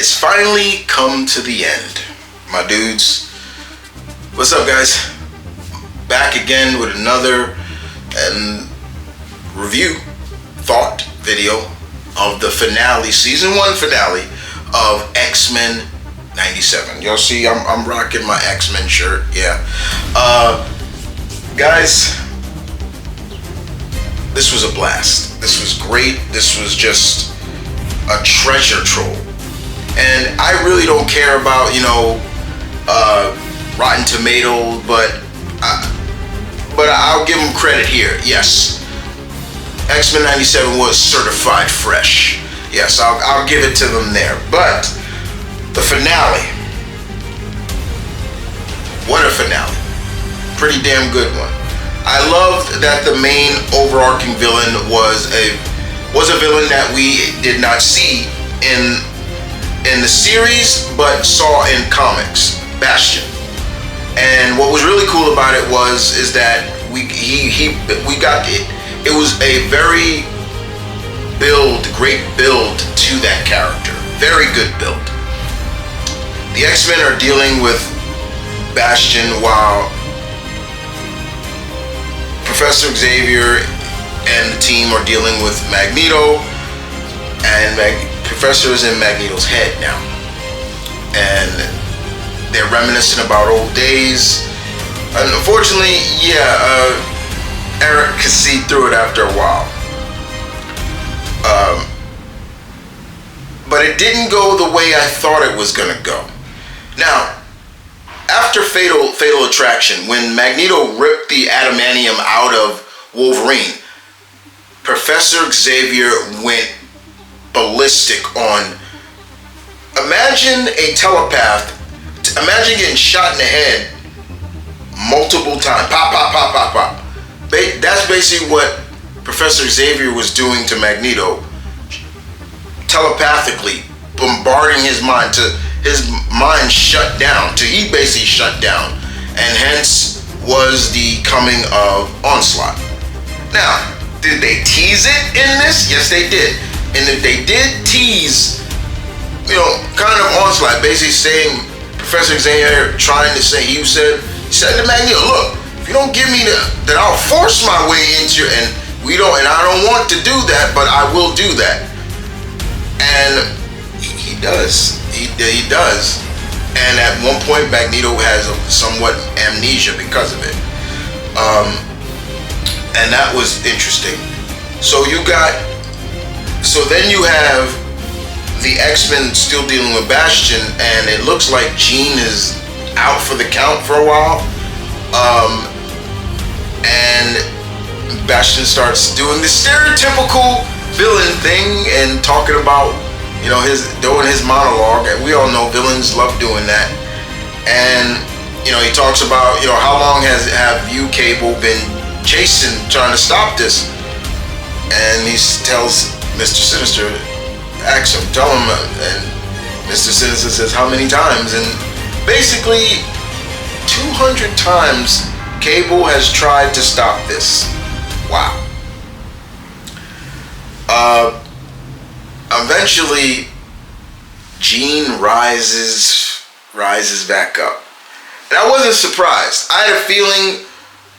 it's finally come to the end, my dudes. What's up, guys? Back again with another review, thought video of the finale, season 1 finale of X-Men 97. Y'all see, I'm rocking my X-Men shirt. Yeah. Guys, this was a blast. This was great. This was just a treasure trove. And I really don't care about, Rotten Tomatoes, but I'll give them credit here. Yes, X-Men 97 was certified fresh. Yes, I'll give it to them there. But the finale, what a finale. Pretty damn good one. I loved that the main overarching villain was a villain that we did not see in the series, but saw in comics, Bastion. And what was really cool about it is that we got it. It was a very great build to that character. Very good build. The X-Men are dealing with Bastion while Professor Xavier and the team are dealing with Magneto, and Professor is in Magneto's head now, and they're reminiscing about old days. Unfortunately, Eric could see through it after a while, but it didn't go the way I thought it was gonna go. Now, after Fatal Attraction, when Magneto ripped the adamantium out of Wolverine, Professor Xavier went ballistic on. Imagine a telepath. Imagine getting shot in the head multiple times. Pop, pop, pop, pop, pop. That's basically what Professor Xavier was doing to Magneto. Telepathically bombarding his mind to his mind shut down. He basically shut down. And hence was the coming of Onslaught. Now, did they tease it in this? Yes, they did. And if they did tease, kind of Onslaught, basically saying Professor Xavier trying to say, he said to Magneto, look, if you don't give me that, I'll force my way into you, and I don't want to do that, but I will do that. And he does. He does. And at one point, Magneto has somewhat amnesia because of it. And that was interesting. So then you have the X-Men still dealing with Bastion, and it looks like Jean is out for the count for a while. And Bastion starts doing the stereotypical villain thing and talking about, doing his monologue. And we all know villains love doing that. And, he talks about, how long have you, Cable, been trying to stop this? And he tells Mr. Sinister, tell him, and Mr. Sinister says, how many times? And basically, 200 times Cable has tried to stop this. Wow. Eventually, Jean rises back up. And I wasn't surprised. I had a feeling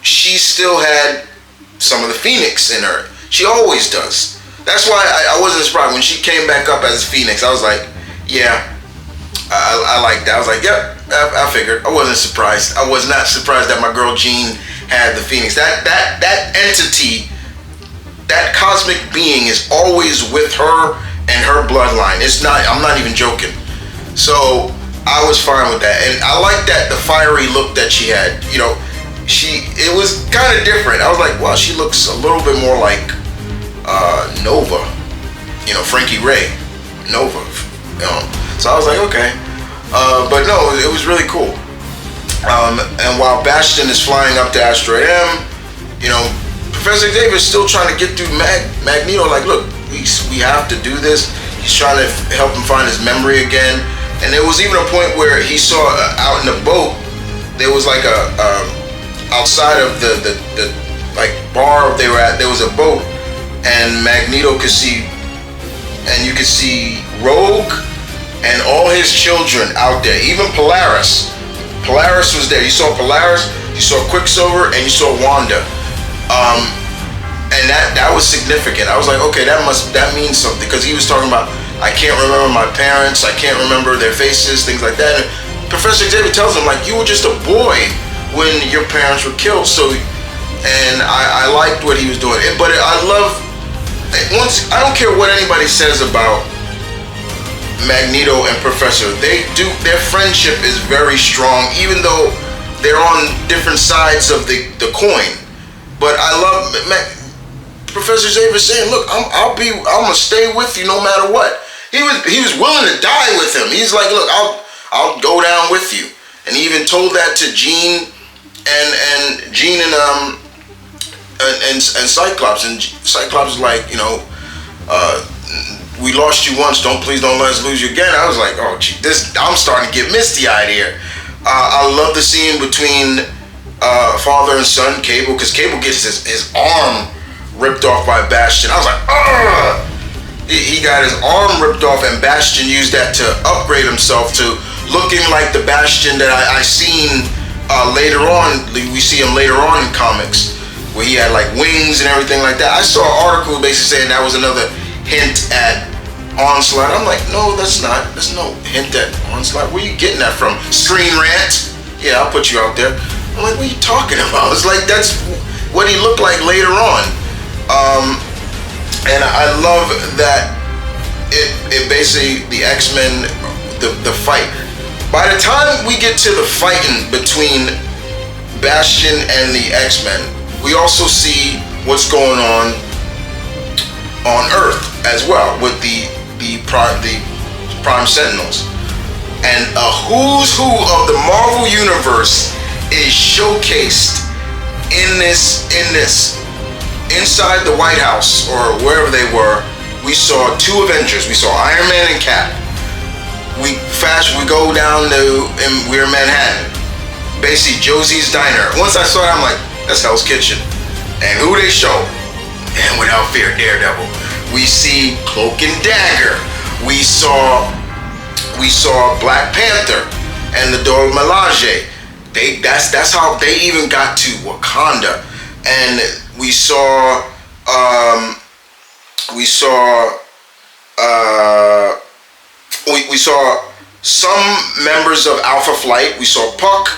she still had some of the Phoenix in her. She always does. That's why I wasn't surprised when she came back up as Phoenix. I was like, yeah, I like that. I was like, yep, I figured. I wasn't surprised. I was not surprised that my girl Jean had the Phoenix. That entity, that cosmic being is always with her and her bloodline. I'm not even joking. So I was fine with that. And I like that, the fiery look that she had. It was kind of different. I was like, wow, she looks a little bit more like Nova, Frankie Ray, Nova, So I was like, okay, but no, it was really cool. And while Bastion is flying up to Asteroid M, Professor Xavier is still trying to get through Magneto. Like, look, we have to do this. He's trying to help him find his memory again. And there was even a point where he saw out in the boat, there was like outside of the bar they were at, there was a boat, and Magneto could see, and you could see Rogue and all his children out there, even Polaris. Polaris was there. You saw Polaris, you saw Quicksilver, and you saw Wanda. And that was significant. I was like, okay, that means something, because he was talking about, I can't remember my parents, I can't remember their faces, things like that. And Professor Xavier tells him, like, you were just a boy when your parents were killed. So, and I liked what he was doing. But I love, I don't care what anybody says about Magneto and Professor. Their friendship is very strong, even though they're on different sides of the coin. But I love Professor Xavier saying, "Look, I'm gonna stay with you no matter what." He was willing to die with him. He's like, "Look, I'll go down with you." And he even told that to Jean and Cyclops. And Cyclops is like, we lost you once, please don't let us lose you again. I was like, oh gee, I'm starting to get misty-eyed here. I love the scene between father and son, Cable, because Cable gets his arm ripped off by Bastion. I was like, ugh! He got his arm ripped off, and Bastion used that to upgrade himself to looking like the Bastion that I seen later on. We see him later on in comics, where he had like wings and everything like that. I saw an article basically saying that was another hint at Onslaught. I'm like, no, there's no hint at Onslaught. Where are you getting that from? Screen Rant? Yeah, I'll put you out there. I'm like, what are you talking about? It's like, that's what he looked like later on. And I love that it basically, the X-Men, the fight. By the time we get to the fighting between Bastion and the X-Men, we also see what's going on Earth as well with the Prime Sentinels. And a who's who of the Marvel Universe is showcased in this. Inside the White House, or wherever they were, we saw two Avengers. We saw Iron Man and Cap. We go down and we're in Manhattan. Basically, Josie's Diner. Once I saw it, I'm like, that's Hell's Kitchen. And who they show? And Without Fear, Daredevil. We see Cloak and Dagger. We saw Black Panther and the Dora Milaje. That's how they even got to Wakanda. And we saw some members of Alpha Flight. We saw Puck,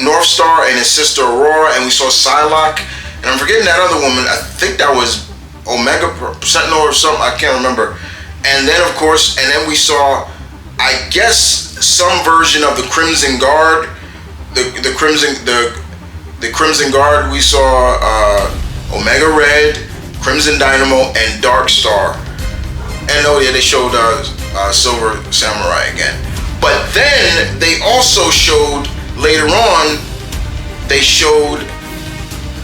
North Star, and his sister Aurora, and we saw Psylocke, and I'm forgetting that other woman. I think that was Omega Sentinel or something. I can't remember. And then of course, we saw, I guess, some version of the Crimson Guard. The Crimson Guard. We saw Omega Red, Crimson Dynamo, and Dark Star. And oh yeah, they showed Silver Samurai again. But then they also showed, later on, they showed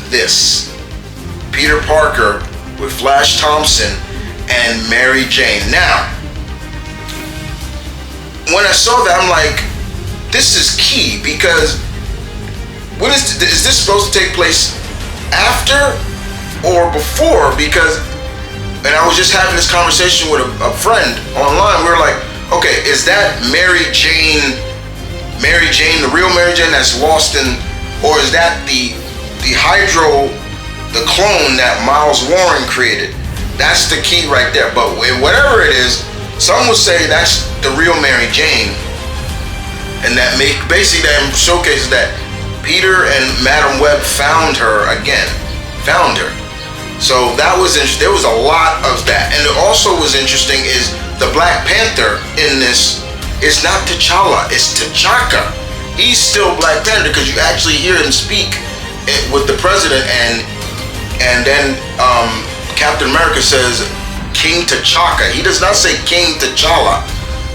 this. Peter Parker with Flash Thompson and Mary Jane. Now, when I saw that, I'm like, this is key, because is this supposed to take place after or before? Because, and I was just having this conversation with a friend online. We were like, okay, is that Mary Jane, the real Mary Jane that's lost in, or is that the Hydro, the clone that Miles Warren created? That's the key right there. But whatever it is, some would say that's the real Mary Jane, and that basically that showcases that Peter and Madam Web found her again. So that was interesting. There was a lot of that. And it also was interesting is the Black Panther in this is not T'Challa, it's T'Chaka. He's still Black Panther, because you actually hear him speak with the president, and then Captain America says King T'Chaka. He does not say King T'Challa.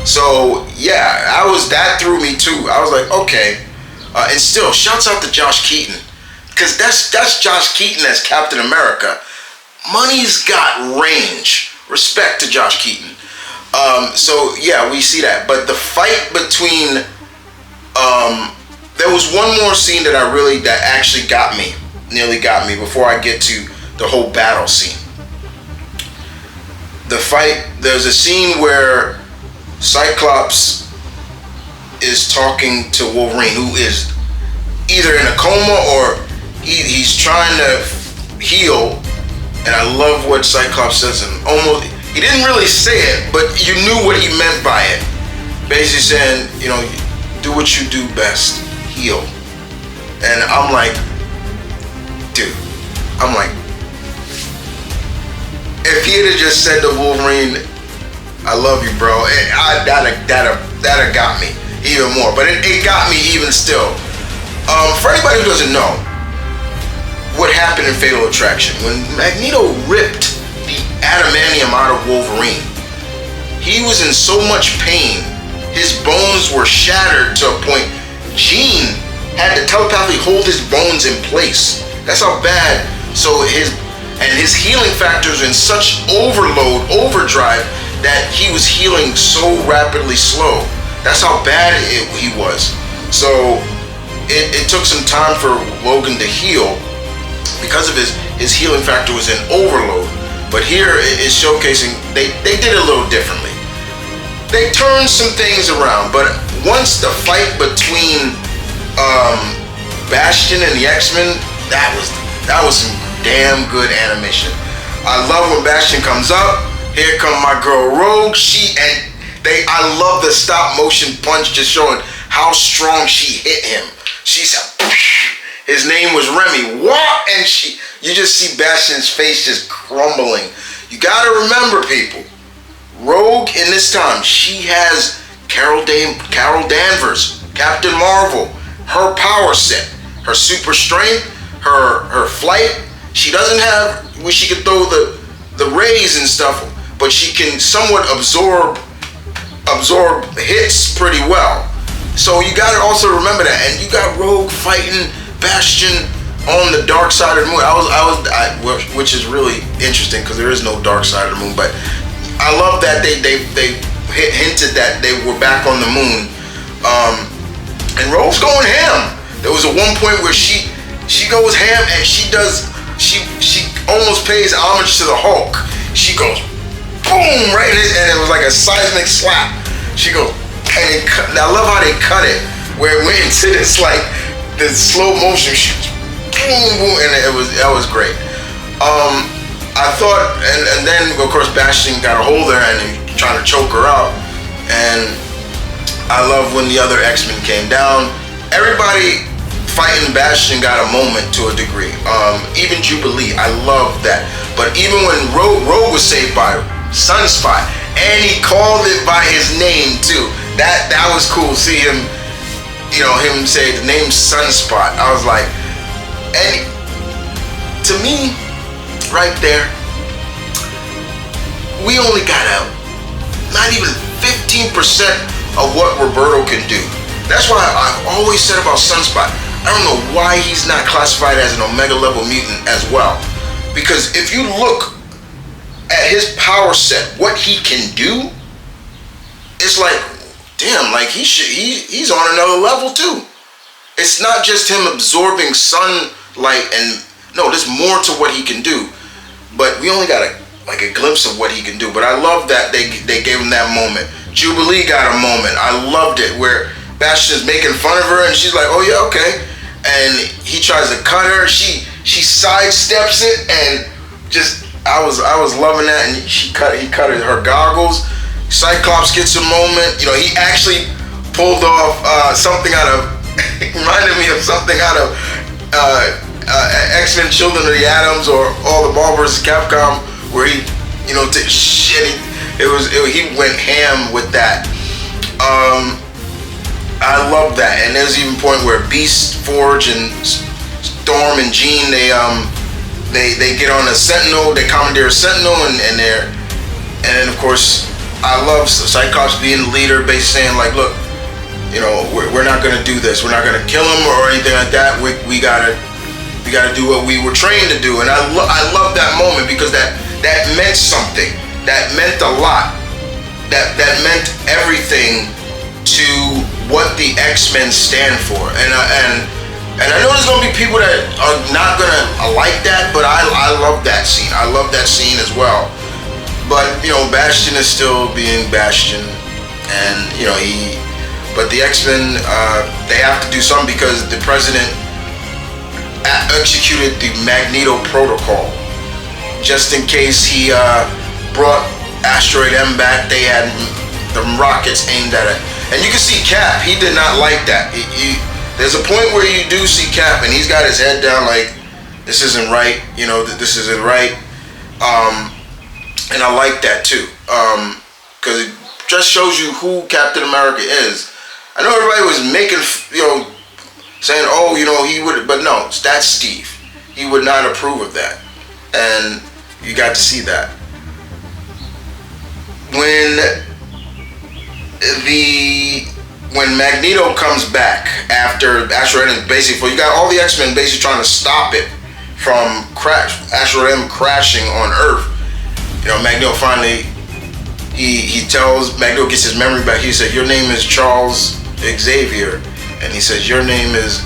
So yeah, that threw me too. I was like, okay. And still, shouts out to Josh Keaton, because that's Josh Keaton as Captain America. Money's got range. Respect to Josh Keaton. So yeah, we see that. But the fight between, there was one more scene that actually nearly got me before I get to the whole battle scene. The fight. There's a scene where Cyclops is talking to Wolverine, who is either in a coma or he's trying to heal. And I love what Cyclops says, and almost, he didn't really say it, but you knew what he meant by it. Basically saying, do what you do best, heal. And I'm like, dude, if he had just said to Wolverine, I love you, bro, that'd got me even more. But it got me even still. For anybody who doesn't know what happened in Fatal Attraction, when Magneto ripped the adamantium out of Wolverine, he was in so much pain, his bones were shattered to a point Jean had to telepathically hold his bones in place. That's how bad. So his healing factors in such overdrive, that he was healing so rapidly slow. That's how bad he was. So it took some time for Logan to heal because of his healing factor was in overload. But here it's showcasing they did it a little differently. They turned some things around, but once the fight between Bastion and the X-Men, that was some damn good animation. I love when Bastion comes up. Here come my girl Rogue. I love the stop motion punch, just showing how strong she hit him. She said, his name was Remy. What? And you just see Bastion's face just crumbling. You gotta remember, people, Rogue in this time, she has Carol Danvers, Captain Marvel, her power set, her super strength, her flight. She doesn't have where she can throw the rays and stuff, but she can somewhat absorb hits pretty well. So you gotta also remember that. And you got Rogue fighting Bastion on the dark side of the moon. Which is really interesting because there is no dark side of the moon. But I love that they hinted that they were back on the moon. And Rogue's going ham. There was one point where she goes ham, and she almost pays homage to the Hulk. She goes boom right in it, and it was like a seismic slap. She goes, and I love how they cut it, where it went into this like the slow motion. She goes boom boom, and that was great. I thought, and then of course Bastion got a hold of her and trying to choke her out. And I love when the other X-Men came down. Everybody fighting Bastion got a moment to a degree. Even Jubilee, I love that. But even when Rogue was saved by Sunspot, and he called it by his name too. That was cool. See him, him say the name Sunspot. I was like, and to me, right there, we only got out not even 15% of what Roberto can do. That's why I've always said about Sunspot, I don't know why he's not classified as an Omega level mutant as well. Because if you look at his power set, what he can do, it's like, damn, like he's on another level too. It's not just him absorbing sunlight, and no, there's more to what he can do. But we only got a glimpse of what he can do. But I love that they gave him that moment. Jubilee got a moment. I loved it where Bastion's making fun of her, and she's like, oh yeah, okay. And he tries to cut her. She sidesteps it, and just I was loving that. And he cut her goggles. Cyclops gets a moment. He actually pulled off something out of it reminded me of something out of X-Men Children of the Atoms or all the Marvel vs. Capcom, where he he went ham with that. I love that. And there's even a point where Beast, Forge, and Storm and Jean they get on a Sentinel, they commandeer a Sentinel, and then of course I love Cyclops being the leader, basically saying like, look, we're not gonna do this, we're not gonna kill him or anything like that. We gotta do what we were trained to do. And I love that moment because that meant something. That meant a lot. That meant everything to what the X-Men stand for. And I know there's gonna be people that are not gonna like that, but I love that scene. I love that scene as well. But Bastion is still being Bastion, and but the X-Men, they have to do something because the president executed the Magneto protocol just in case he brought Asteroid M back. They had the rockets aimed at it, and you can see Cap. He did not like that. There's a point where you do see Cap, and he's got his head down like, this isn't right. This isn't right. And I like that too, because it just shows you who Captain America is. I know everybody was making, saying, oh, he would, but no, that's Steve. He would not approve of that, and you got to see that. When Magneto comes back after Asteroid M, basically, you got all the X-Men basically trying to stop it from Asteroid M crashing on Earth. Magneto finally, Magneto gets his memory back. He said, your name is Charles Xavier, and he says, your name is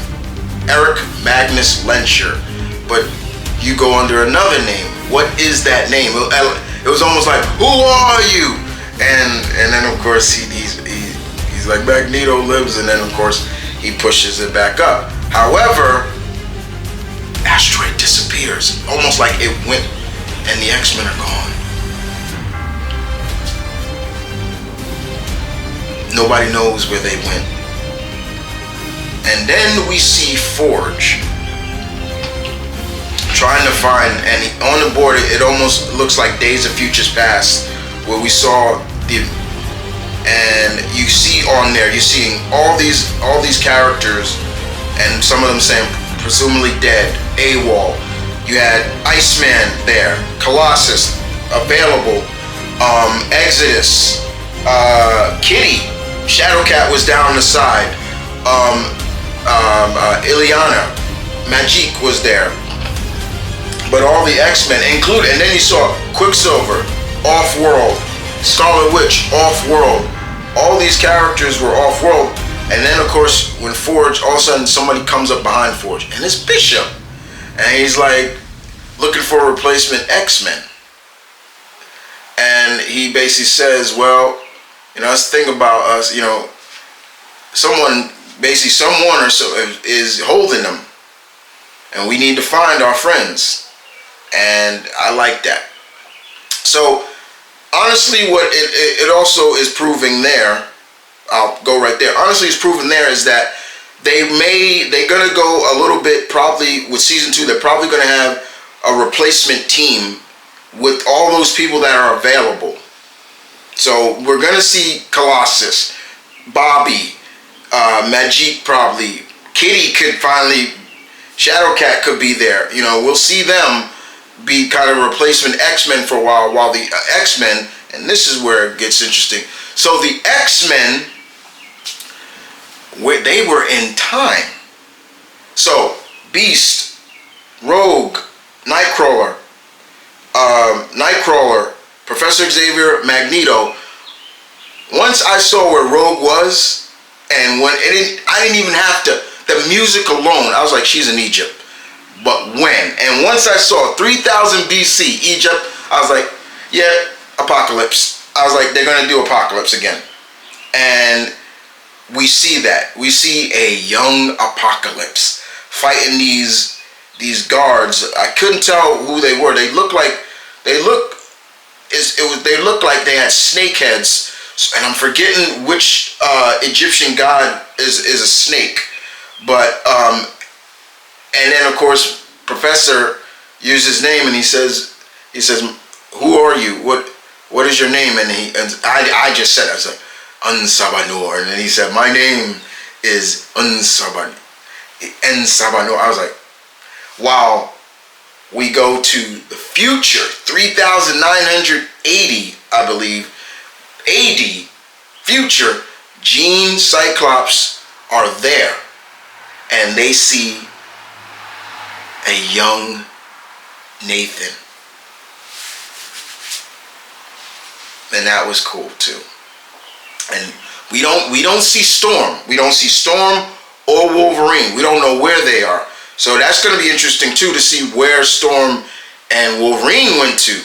Eric Magnus Lencher, but you go under another name. What is that name? It was almost like, who are you? And then of course he's like, Magneto lives, and then of course he pushes it back up. However, Asteroid disappears, almost like it went, and the X-Men are gone. Nobody knows where they went. And then we see Forge trying to find, and on the board it almost looks like Days of Futures Past, where we saw and you see on there, you're seeing all these characters, and some of them saying presumably dead, AWOL. You had Iceman there, Colossus available, Exodus, Kitty, Shadowcat was down the side, Ileana, Magique was there, but all the X-Men included, and then you saw Quicksilver, Off-World, Scarlet Witch, Off-World. All these characters were Off-World, and then of course when Forge, all of a sudden somebody comes up behind Forge, and it's Bishop, and he's like looking for a replacement X-Men, and he basically says, well, that's the thing about us, someone or so is holding them, and we need to find our friends, and I like that. So honestly, what it also is proving there, I'll go right there. Honestly, it's proving there is that they're gonna go a little bit, probably with season 2. They're probably gonna have a replacement team with all those people that are available. So we're gonna see Colossus, Bobby, Magique probably, Kitty could finally, Shadowcat could be there. We'll see them be kind of replacement X-Men for a while the X-Men, and this is where it gets interesting. So the X-Men, they were in time. So Beast, Rogue, Nightcrawler, Professor Xavier, Magneto. Once I saw where Rogue was, and I didn't even have to, the music alone, I was like, she's in Egypt. But when? And once I saw 3000 BC, Egypt, I was like, yeah, Apocalypse. I was like, they're going to do Apocalypse again. And we see that. We see a young Apocalypse fighting these guards. I couldn't tell who they were. They looked like they had snake heads. And I'm forgetting which Egyptian god is a snake. But and then of course Professor used his name, and he says, who are you? What is your name? And I just said, I said, Unsabanor. And then he said, my name is Unsabanor. I was like, wow. We go to the future, 3980, I believe, AD, future. Jean, Cyclops are there, and they see a young Nathan, and that was cool too. And we don't see Storm. We don't see Storm or Wolverine. We don't know where they are. So that's going to be interesting too, to see where Storm and Wolverine went to.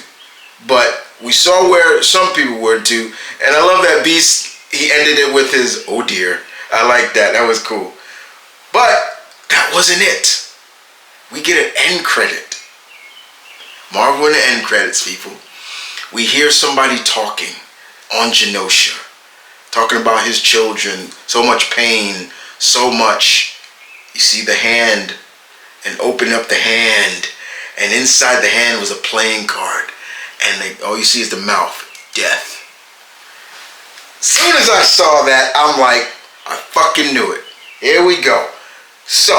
But we saw where some people went to, and I love that Beast he ended it with his "oh dear." I like that. That was cool. But that wasn't it. We get an end credit. Marvel in the end credits, people. We hear somebody talking on Genosha, talking about his children, so much pain, so much. You see the hand, and open up the hand, and inside the hand was a playing card, and all you see is the mouth, death. As soon as I saw that, I'm like, I fucking knew it. Here we go. So,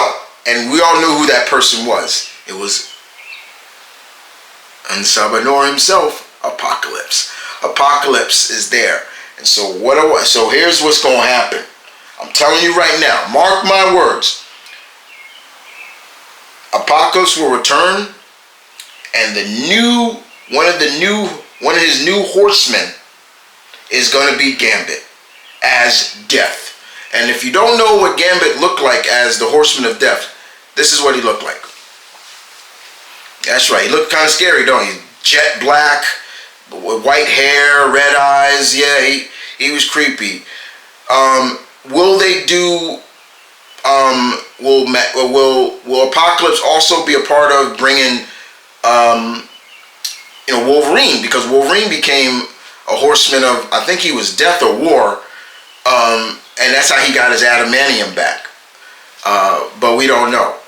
and we all knew who that person was. It was Unsabanor himself, Apocalypse. Apocalypse is there. And so so here's what's going to happen. I'm telling you right now, mark my words. Apocalypse will return, and one of his new horsemen is going to be Gambit as Death. And if you don't know what Gambit looked like as the Horseman of Death, this is what he looked like. That's right. He looked kind of scary, don't he? Jet black, with white hair, red eyes. Yeah, he was creepy. Will they do? Will Apocalypse also be a part of bringing, Wolverine? Because Wolverine became a horseman of, I think he was Death or War, and that's how he got his adamantium back. But we don't know.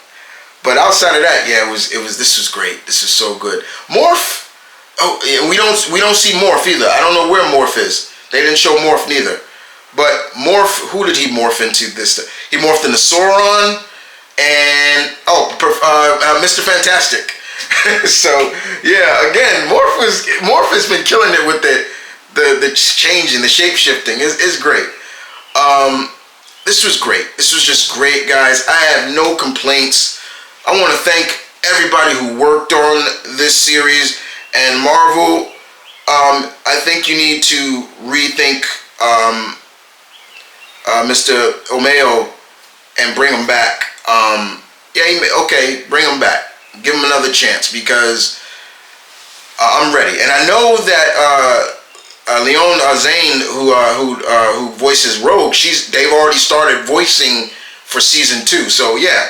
But outside of that, yeah, it was. This was great. This is so good. Morph. Oh, yeah, we don't see Morph either. I don't know where Morph is. They didn't show Morph neither. But Morph, who did he morph into this? He morphed into Sauron and Mr. Fantastic. So yeah, again, Morph has been killing it with the changing, the shape shifting. It's great. This was great. This was just great, guys. I have no complaints. I want to thank everybody who worked on this series, and Marvel. I think you need to rethink Mr. Omeo and bring him back. Bring him back. Give him another chance, because I'm ready. And I know that Leon Zane, who voices Rogue, they've already started voicing for season 2. So yeah,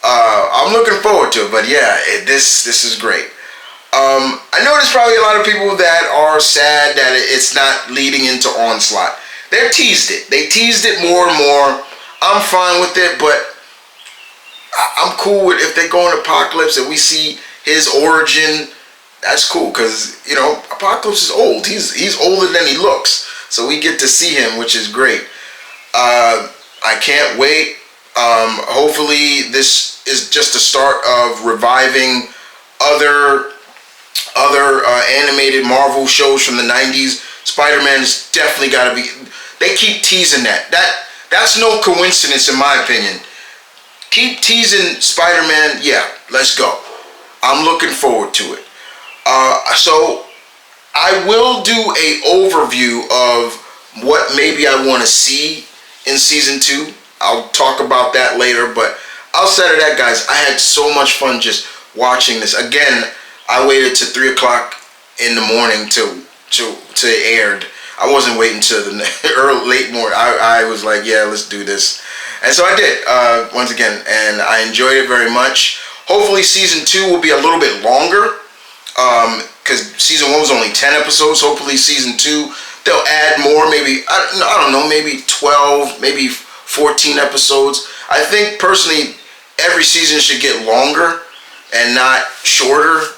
I'm looking forward to it. But yeah, this is great. I know there's probably a lot of people that are sad that it's not leading into Onslaught. They teased it. They teased it more and more. I'm fine with it, but I'm cool with if they go in Apocalypse and we see his origin. That's cool, because Apocalypse is old. He's older than he looks, so we get to see him, which is great. I can't wait. Hopefully, this is just the start of reviving other animated Marvel shows from the 90s. Spider-Man's definitely got to be. They keep teasing that. That's no coincidence, in my opinion. Keep teasing Spider-Man. Yeah, let's go. I'm looking forward to it. So I will do a overview of what maybe I want to see in season 2. I'll talk about that later. But outside of that, guys, I had so much fun just watching this. Again, I waited to 3 o'clock in the morning to it aired. I wasn't waiting till the late morning. I was like, yeah, let's do this. And so I did, once again, and I enjoyed it very much. Hopefully season 2 will be a little bit longer, because season 1 was only 10 episodes. Hopefully season 2, they'll add more, maybe, I don't know, maybe 12, maybe 14 episodes. I think, personally, every season should get longer and not shorter,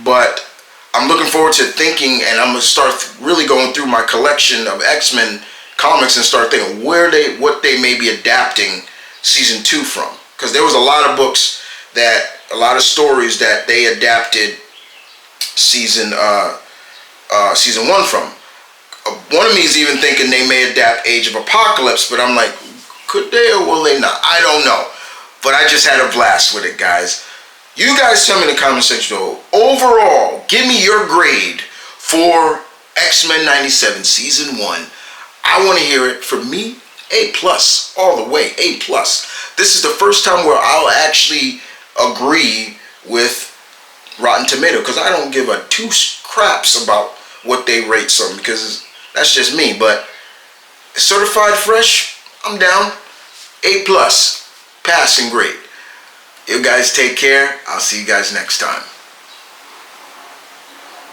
but I'm looking forward to thinking, and I'm going to start really going through my collection of X-Men comics and start thinking what they may be adapting season 2 from. Because there was a lot of books, a lot of stories that they adapted season 1 from. One of me is even thinking they may adapt Age of Apocalypse, but I'm like, could they or will they not? I don't know. But I just had a blast with it, guys. You guys tell me in the comment section, overall, give me your grade for X-Men 97 season 1. I want to hear it. For me, A+, all the way, A+. This is the first time where I'll actually agree with Rotten Tomato, because I don't give a 2 craps about what they rate something, because that's just me. But Certified fresh, I'm down. A plus, passing grade. You guys take care. I'll see you guys next time.